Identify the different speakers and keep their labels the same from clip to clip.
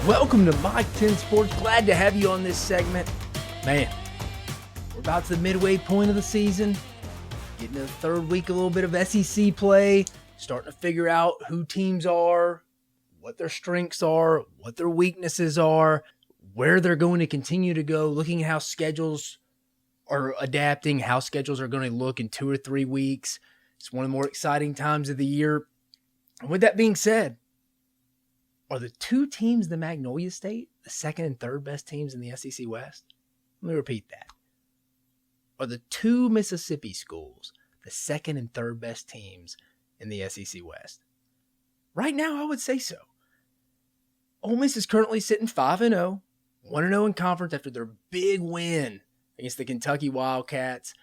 Speaker 1: Welcome to Mike 10 Sports. Glad to have you on this segment. Man, we're about to the midway point of the season. Getting to the third week, a little bit of SEC play. Starting to figure out who teams are, what their strengths are, what their weaknesses are, where they're going to continue to go, looking at how schedules are adapting, how schedules are going to look in 2 or 3 weeks. It's one of the more exciting times of the year. And with that being said, are the two teams in the Magnolia State the second and third best teams in the SEC West? Let me repeat that. Are the two Mississippi schools the second and third best teams in the SEC West? Right now, I would say so. Ole Miss is currently sitting 5-0, 1-0 in conference after their big win against the Kentucky Wildcats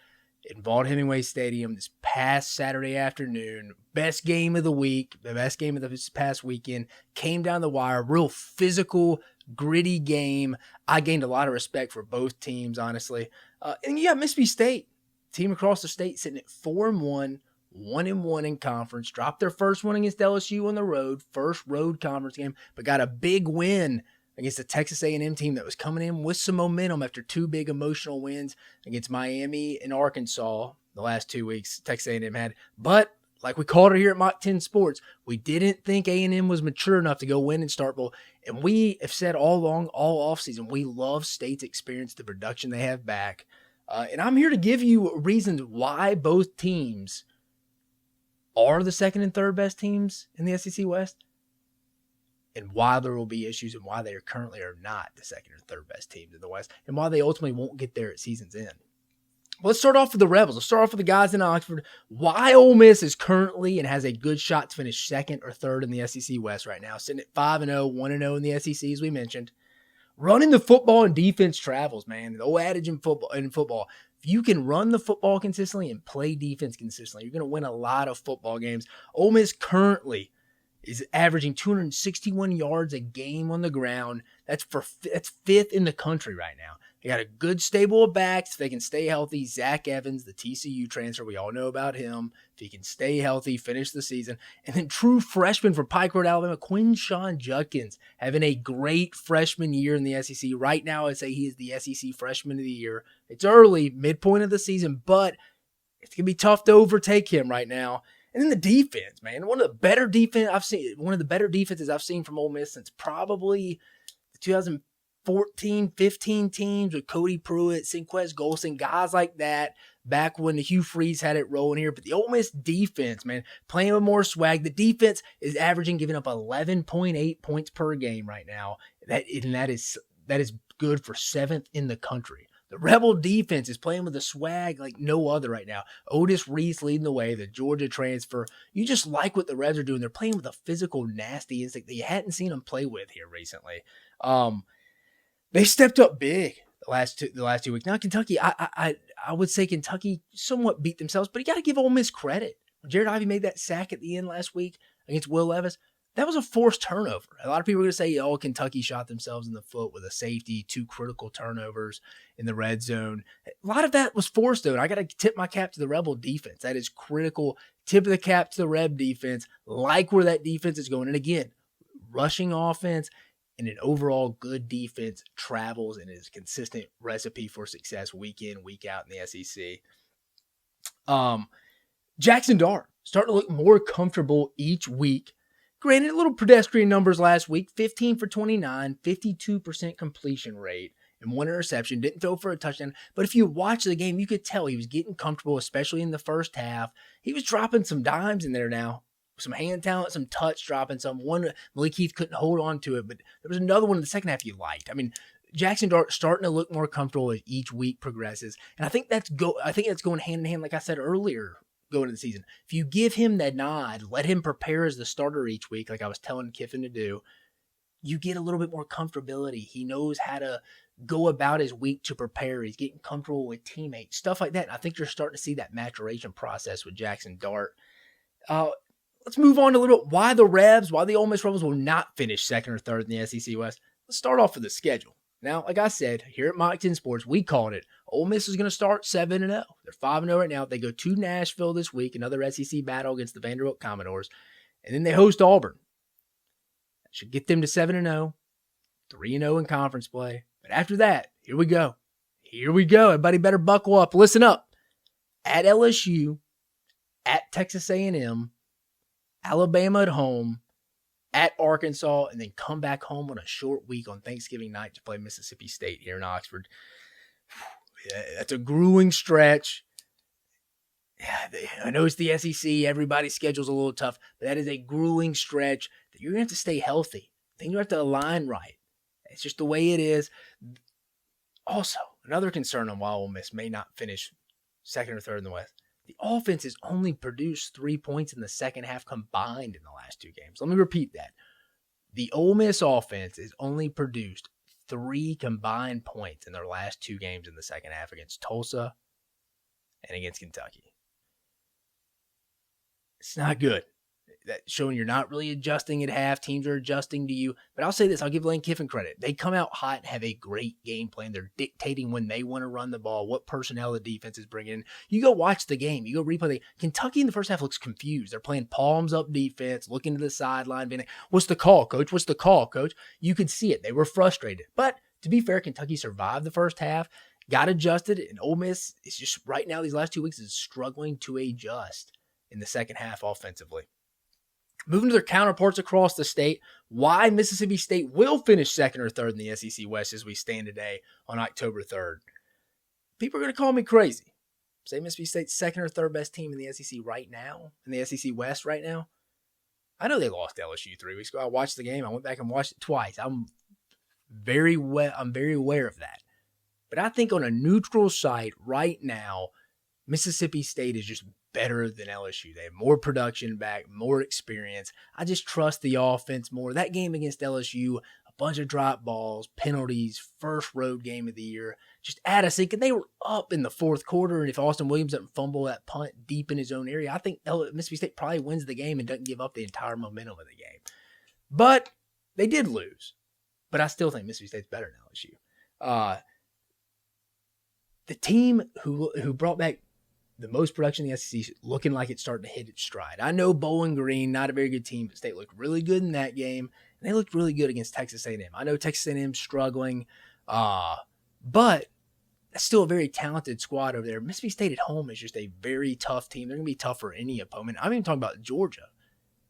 Speaker 1: in Vaught-Hemingway Stadium this past Saturday afternoon. Best game of the week, the best game of this past weekend. Came down the wire, real physical, gritty game. I gained a lot of respect for both teams, honestly. And you got Mississippi State, team across the state, sitting at 4-1, 1-1 in conference. Dropped their first one against LSU on the road, first road conference game, but got a big win against the Texas A&M team that was coming in with some momentum after two big emotional wins against Miami and Arkansas the last 2 weeks Texas A&M had. But like we called it here at Mach 10 Sports, we didn't think A&M was mature enough to go win in Starkville. And we have said all along, all offseason, we love State's experience, the production they have back. And I'm here to give you reasons why both teams are the second and third best teams in the SEC West, and why there will be issues and why they are currently are not the second or third best teams in the West, and why they ultimately won't get there at season's end. Let's start off with the Rebels. Let's start off with the guys in Oxford. Why Ole Miss is currently and has a good shot to finish second or third in the SEC West right now, sitting at 5-0, 1-0 in the SEC, as we mentioned. Running the football and defense travels, man. The old adage in football, if you can run the football consistently and play defense consistently, you're going to win a lot of football games. Ole Miss currently is averaging 261 yards a game on the ground. That's fifth in the country right now. They got a good stable of backs. If they can stay healthy, Zach Evans, the TCU transfer, we all know about him. If he can stay healthy, finish the season. And then true freshman from Pike Road, Alabama, Quinshon Judkins, having a great freshman year in the SEC. Right now, I'd say he is the SEC Freshman of the Year. It's early, midpoint of the season, but it's going to be tough to overtake him right now. And then the defense, man, one of the better defenses I've seen from Ole Miss since probably the 2014-15 teams with Cody Pruitt, Sinquez Golson, guys like that, back when the Hugh Freeze had it rolling here. But the Ole Miss defense, man, playing with more swag. The defense is averaging, giving up 11.8 points per game right now. That is good for seventh in the country. The Rebel defense is playing with a swag like no other right now. Otis Reese leading the way, the Georgia transfer. You just like what the Rebs are doing. They're playing with a physical, nasty instinct that you hadn't seen them play with here recently. They stepped up big the last 2 weeks. Now Kentucky, I would say Kentucky somewhat beat themselves, but you got to give Ole Miss credit. When Jared Ivey made that sack at the end last week against Will Levis, that was a forced turnover. A lot of people are going to say, oh, Kentucky shot themselves in the foot with a safety, 2 critical turnovers in the red zone. A lot of that was forced, though, and I got to tip my cap to the Rebel defense. That is critical. Tip of the cap to the Reb defense. Like where that defense is going. And again, rushing offense and an overall good defense travels and is a consistent recipe for success week in, week out in the SEC. Jaxson Dart starting to look more comfortable each week. Granted, a little pedestrian numbers last week, 15 for 29, 52% completion rate, and 1 interception. Didn't throw for a touchdown. But if you watch the game, you could tell he was getting comfortable, especially in the first half. He was dropping some dimes in there now. Some hand talent, some touch, dropping some. One, Malik Heath couldn't hold on to it, but there was another one in the second half you liked. I mean, Jaxson Dart starting to look more comfortable as each week progresses. And I think that's going hand in hand, like I said earlier, going into the season. If you give him that nod, let him prepare as the starter each week, like I was telling Kiffin to do, you get a little bit more comfortability. He knows how to go about his week to prepare. He's getting comfortable with teammates, stuff like that. And I think you're starting to see that maturation process with Jaxson Dart. Let's move on to a little bit why the Ole Miss Rebels will not finish second or third in the SEC West. Let's start off with the schedule. Now, like I said, here at Mach 10 Sports, we called it. Ole Miss is going to start 7-0. They're 5-0 right now. They go to Nashville this week, another SEC battle against the Vanderbilt Commodores. And then they host Auburn. That should get them to 7-0. 3-0 in conference play. But after that, here we go. Here we go. Everybody better buckle up. Listen up. At LSU, at Texas A&M, Alabama at home, at Arkansas, and then come back home on a short week on Thanksgiving night to play Mississippi State here in Oxford. That's a grueling stretch. Yeah, I know it's the SEC. Everybody's schedule's a little tough, but that is a grueling stretch that you're going to have to stay healthy. Things are going to have to align right. It's just the way it is. Also, another concern on why Ole Miss may not finish second or third in the West. The offense has only produced 3 points in the second half combined in the last 2 games. Let me repeat that. The Ole Miss offense has only produced 3 combined points in their last 2 games in the second half against Tulsa and against Kentucky. It's not good. That's showing you're not really adjusting at half. Teams are adjusting to you. But I'll say this. I'll give Lane Kiffin credit. They come out hot and have a great game plan. They're dictating when they want to run the ball, what personnel the defense is bringing in. You go watch the game. You go replay the Kentucky in the first half looks confused. They're playing palms up defense, looking to the sideline. Being, what's the call, coach? What's the call, coach? You could see it. They were frustrated. But to be fair, Kentucky survived the first half, got adjusted, and Ole Miss is just right now, these last 2 weeks, is struggling to adjust in the second half offensively. Moving to their counterparts across the state, why Mississippi State will finish second or third in the SEC West as we stand today on October 3rd. People are going to call me crazy. Say Mississippi State's second or third best team in the SEC right now, in the SEC West right now. I know they lost to LSU 3 weeks ago. I watched the game. I went back and watched it twice. I'm very aware of that. But I think on a neutral site right now, Mississippi State is just better than LSU. They have more production back, more experience. I just trust the offense more. That game against LSU, a bunch of drop balls, penalties, first road game of the year. Just add a sink. And they were up in the fourth quarter. And if Austin Williams doesn't fumble that punt deep in his own area, I think Mississippi State probably wins the game and doesn't give up the entire momentum of the game. But they did lose. But I still think Mississippi State's better than LSU. The team who brought back the most production in the SEC looking like it's starting to hit its stride. I know Bowling Green, not a very good team, but State looked really good in that game, and they looked really good against Texas A&M. I know Texas A&M's struggling, but that's still a very talented squad over there. Mississippi State at home is just a very tough team. They're going to be tough for any opponent. I'm even talking about Georgia.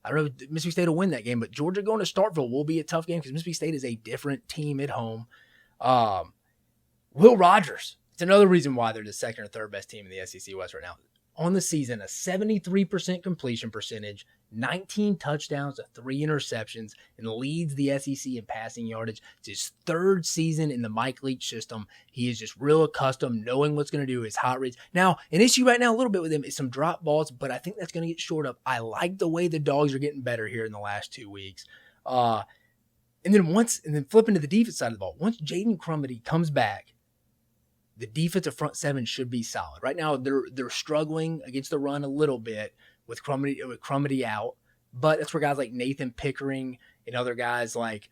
Speaker 1: I don't know if Mississippi State will win that game, but Georgia going to Starkville will be a tough game because Mississippi State is a different team at home. Will Rogers. It's another reason why they're the second or third best team in the SEC West right now. On the season, a 73% completion percentage, 19 touchdowns to 3 interceptions, and leads the SEC in passing yardage. It's his 3rd season in the Mike Leach system. He is just real accustomed, knowing what's going to do, his hot reads. Now, an issue right now a little bit with him is some drop balls, but I think that's going to get shored up. I like the way the Dogs are getting better here in the last 2 weeks. And then flipping to the defense side of the ball, once Jaden Crumedy comes back, the defensive front 7 should be solid. Right now, they're struggling against the run a little bit with Crumedy out, but that's where guys like Nathan Pickering and other guys like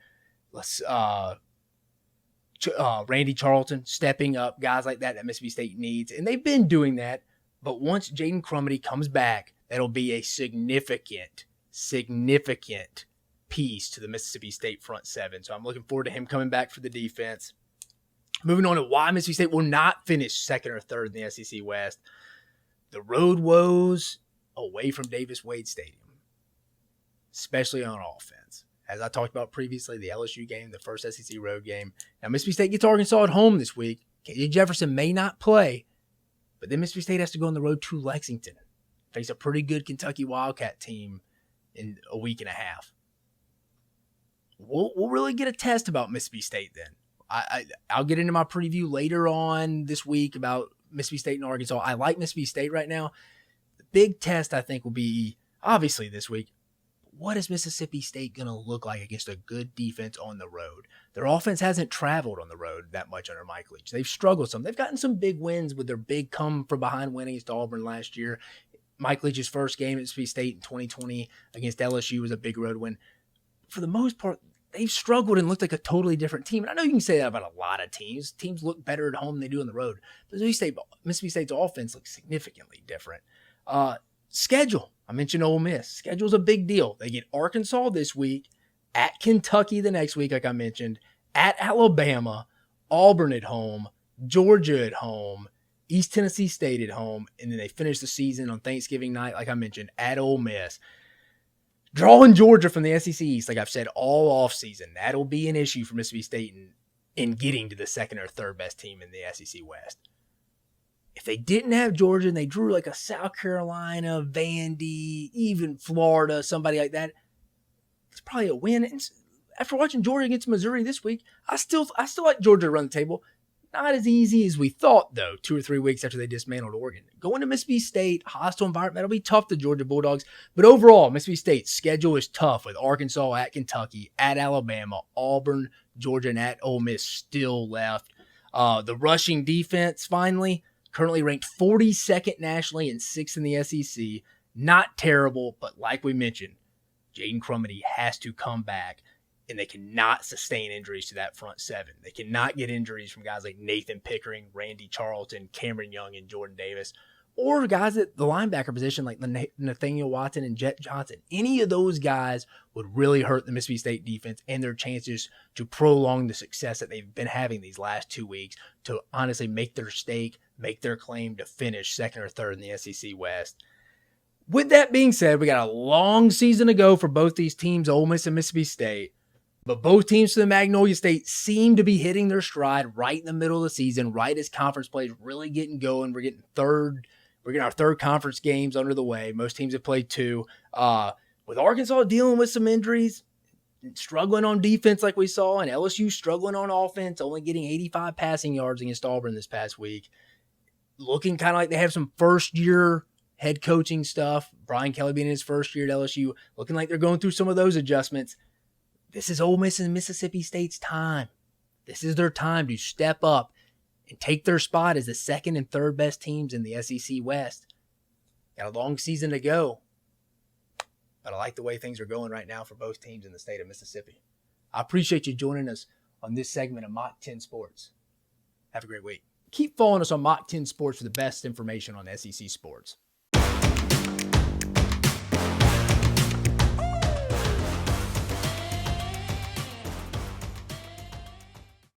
Speaker 1: Randy Charlton stepping up, guys like that Mississippi State needs, and they've been doing that. But once Jaden Crumedy comes back, that'll be a significant piece to the Mississippi State front 7. So I'm looking forward to him coming back for the defense. Moving on to why Mississippi State will not finish second or third in the SEC West. The road woes away from Davis-Wade Stadium, especially on offense. As I talked about previously, the LSU game, the first SEC road game. Now, Mississippi State gets Arkansas at home this week. KJ Jefferson may not play, but then Mississippi State has to go on the road to Lexington, face a pretty good Kentucky Wildcat team in a week and a half. We'll really get a test about Mississippi State then. I'll get into my preview later on this week about Mississippi State and Arkansas. I like Mississippi State right now. The big test, I think, will be, obviously, this week. What is Mississippi State going to look like against a good defense on the road? Their offense hasn't traveled on the road that much under Mike Leach. They've struggled some. They've gotten some big wins with their big come-from-behind win against Auburn last year. Mike Leach's first game at Mississippi State in 2020 against LSU was a big road win. For the most part, they've struggled and looked like a totally different team. And I know you can say that about a lot of teams. Teams look better at home than they do on the road. But Mississippi State's offense looks significantly different. Schedule. I mentioned Ole Miss. Schedule's a big deal. They get Arkansas this week, at Kentucky the next week, like I mentioned, at Alabama, Auburn at home, Georgia at home, East Tennessee State at home, and then they finish the season on Thanksgiving night, like I mentioned, at Ole Miss. Drawing Georgia from the SEC East, like I've said all offseason, that'll be an issue for Mississippi State in getting to the second or third best team in the SEC West. If they didn't have Georgia and they drew like a South Carolina, Vandy, even Florida, somebody like that, it's probably a win. And after watching Georgia against Missouri this week, I still like Georgia to run the table. Not as easy as we thought, though, 2 or 3 weeks after they dismantled Oregon. Going to Mississippi State, hostile environment, that'll be tough to Georgia Bulldogs. But overall, Mississippi State's schedule is tough with Arkansas at Kentucky, at Alabama, Auburn, Georgia, and at Ole Miss still left. The rushing defense, finally, currently ranked 42nd nationally and 6th in the SEC. Not terrible, but like we mentioned, Jaden Crumedy has to come back. And they cannot sustain injuries to that front seven. They cannot get injuries from guys like Nathan Pickering, Randy Charlton, Cameron Young, and Jordan Davis, or guys at the linebacker position like Nathaniel Watson and Jet Johnson. Any of those guys would really hurt the Mississippi State defense and their chances to prolong the success that they've been having these last 2 weeks to honestly make their stake, make their claim to finish second or third in the SEC West. With that being said, we got a long season to go for both these teams, Ole Miss and Mississippi State. But both teams from the Magnolia State seem to be hitting their stride right in the middle of the season, right as conference play is really getting going. We're getting our third conference games under the way. Most teams have played 2. With Arkansas dealing with some injuries, struggling on defense like we saw, and LSU struggling on offense, only getting 85 passing yards against Auburn this past week. Looking kind of like they have some first-year head coaching stuff. Brian Kelly being in his first year at LSU, looking like they're going through some of those adjustments. This is Ole Miss and Mississippi State's time. This is their time to step up and take their spot as the second and third best teams in the SEC West. Got a long season to go, but I like the way things are going right now for both teams in the state of Mississippi. I appreciate you joining us on this segment of Mach 10 Sports. Have a great week. Keep following us on Mach 10 Sports for the best information on SEC sports.